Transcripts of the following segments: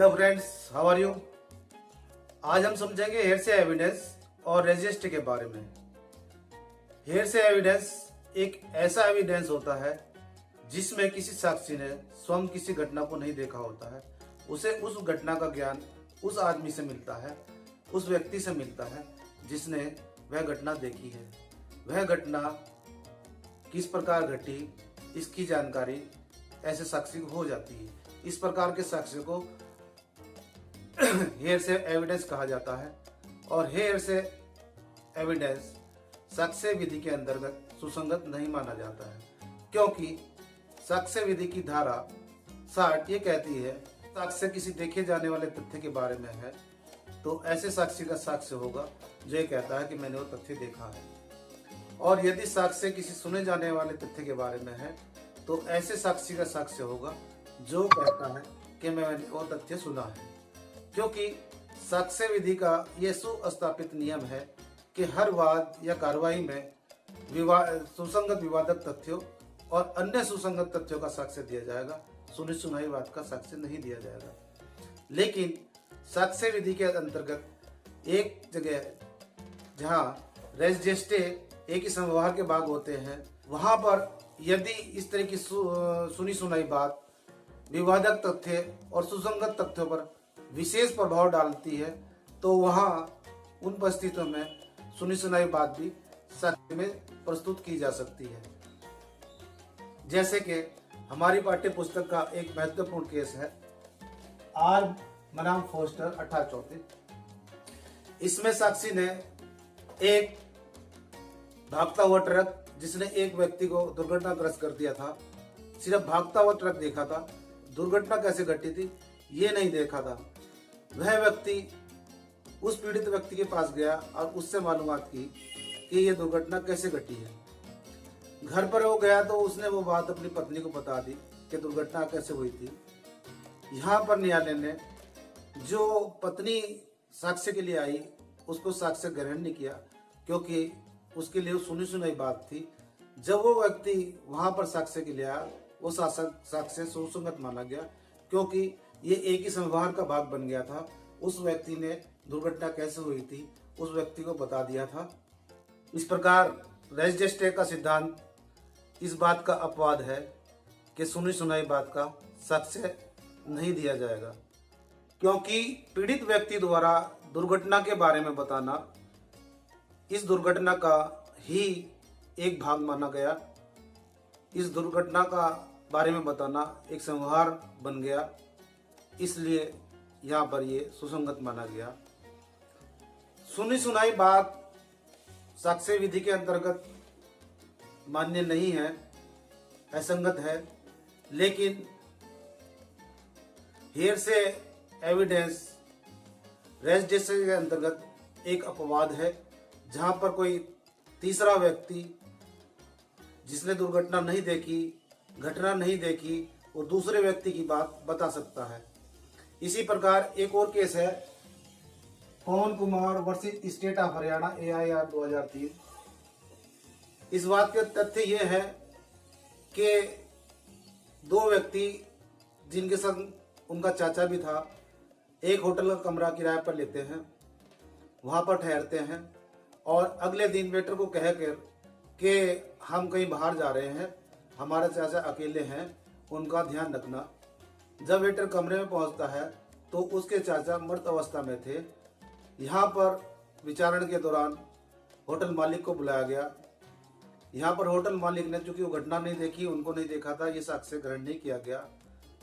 Hello friends, how are you. आज हम समझेंगे हेयरसे एविडेंस और रजिस्टर के बारे में। हेयरसे एविडेंस एक ऐसा एविडेंस होता है जिसमें किसी साक्षी ने स्वयं किसी घटना को नहीं देखा होता है, उसे उस घटना का ज्ञान उस आदमी से मिलता है, उस व्यक्ति से मिलता है जिसने वह घटना देखी है। वह घटना किस प्रकार घटी इसकी जानकारी ऐसे साक्षी को हो जाती है। इस प्रकार के साक्ष्य को हेयरसे एविडेंस कहा जाता है और हेयरसे एविडेंस साक्ष्य विधि के अंतर्गत सुसंगत नहीं माना जाता है, क्योंकि साक्ष्य विधि की धारा 60 ये कहती है साक्ष्य किसी देखे जाने वाले तथ्य के बारे में है तो ऐसे साक्षी का साक्ष्य होगा जो ये कहता है कि मैंने वो तथ्य देखा है, और यदि साक्ष्य किसी सुने जाने वाले तथ्य के बारे में है तो ऐसे साक्षी का साक्ष्य होगा जो कहता है कि मैंने वो तथ्य सुना है। क्योंकि साक्ष्य विधि का ये सुस्थापित नियम है कि हर वाद या कार्रवाई में सुसंगत विवादक तथ्यों और अन्य सुसंगत तथ्यों का साक्ष्य दिया जाएगा, सुनी सुनाई बात का साक्ष्य नहीं दिया जाएगा। लेकिन साक्ष्य विधि के अंतर्गत एक जगह जहाँ रेस जेस्टे एक ही संव्यवहार के भाग होते हैं, वहां पर यदि इस तरह की सुनी सुनाई बात विवादक तथ्य और सुसंगत तथ्यों पर विशेष प्रभाव डालती है तो वहां उन परिस्थितियों में सुनी सुनाई बात भी साक्ष्य में प्रस्तुत की जा सकती है। जैसे कि हमारी पाठ्य पुस्तक का एक महत्वपूर्ण केस है आर मनाम फोस्टर 1834। इसमें साक्षी ने एक भागता हुआ ट्रक जिसने एक व्यक्ति को दुर्घटनाग्रस्त कर दिया था, सिर्फ भागता हुआ ट्रक देखा था, दुर्घटना कैसे घटी थी ये नहीं देखा था। वह व्यक्ति उस पीड़ित व्यक्ति के पास गया और उससे मालूमात की कि ये दुर्घटना कैसे घटी है। घर पर वो गया तो उसने वो बात अपनी पत्नी को बता दी कि दुर्घटना कैसे हुई थी। यहाँ पर न्यायालय ने जो पत्नी साक्ष्य के लिए आई उसको साक्ष्य ग्रहण नहीं किया, क्योंकि उसके लिए सुनी सुनाई बात थी। जब वो व्यक्ति वहां पर साक्ष्य के लिए आया वो साक्ष्य सुसंगत माना गया, क्योंकि ये एक ही संव्यवहार का भाग बन गया था। उस व्यक्ति ने दुर्घटना कैसे हुई थी उस व्यक्ति को बता दिया था। इस प्रकार रेस जेस्टे का सिद्धांत इस बात का अपवाद है कि सुनी सुनाई बात का साक्ष्य नहीं दिया जाएगा, क्योंकि पीड़ित व्यक्ति द्वारा दुर्घटना के बारे में बताना इस दुर्घटना का ही एक भाग माना गया। इस दुर्घटना का बारे में बताना एक संव्यवहार बन गया, इसलिए यहाँ पर ये सुसंगत माना गया। सुनी सुनाई बात साक्ष्य विधि के अंतर्गत मान्य नहीं है, असंगत है, लेकिन हेयरसे एविडेंस रेस जेस्टे के अंतर्गत एक अपवाद है, जहां पर कोई तीसरा व्यक्ति जिसने दुर्घटना नहीं देखी, घटना नहीं देखी, वो दूसरे व्यक्ति की बात बता सकता है। इसी प्रकार एक और केस है Pawan Kumar versus state of Haryana AIR 2003। इस बात के तथ्य ये है कि दो व्यक्ति जिनके साथ उनका चाचा भी था एक होटल का कमरा किराए पर लेते हैं, वहां पर ठहरते हैं और अगले दिन वेटर को कहकर कि हम कहीं बाहर जा रहे हैं, हमारे चाचा अकेले हैं, उनका ध्यान रखना। जब वेटर कमरे में पहुंचता है तो उसके चाचा मृत अवस्था में थे। यहाँ पर विचारण के दौरान होटल मालिक को बुलाया गया। यहाँ पर होटल मालिक ने चूंकि वो घटना नहीं देखी, उनको नहीं देखा था, ये साक्ष्य ग्रहण नहीं किया गया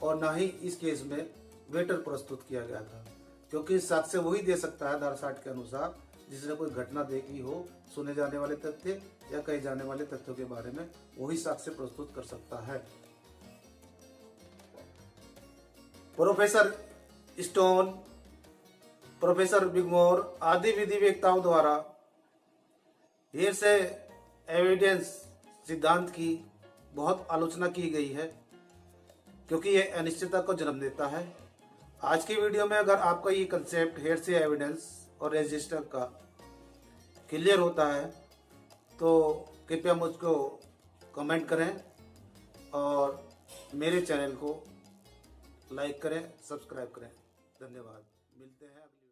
और ना ही इस केस में वेटर प्रस्तुत किया गया था, क्योंकि साक्ष्य वही दे सकता है धारा 60 के अनुसार जिसने कोई घटना देखी हो, सुने जाने वाले तथ्य या कहे जाने वाले तथ्यों के बारे में वही साक्ष्य प्रस्तुत कर सकता है। प्रोफेसर स्टोन, प्रोफेसर बिगमोर आदि विधिवेत्ताओं द्वारा हेयरसे एविडेंस सिद्धांत की बहुत आलोचना की गई है, क्योंकि यह अनिश्चितता को जन्म देता है। आज की वीडियो में अगर आपका ये कंसेप्ट हेयरसे एविडेंस और रजिस्टर का क्लियर होता है तो कृपया मुझको कमेंट करें और मेरे चैनल को लाइक करें, सब्सक्राइब करें। धन्यवाद। मिलते हैं अगली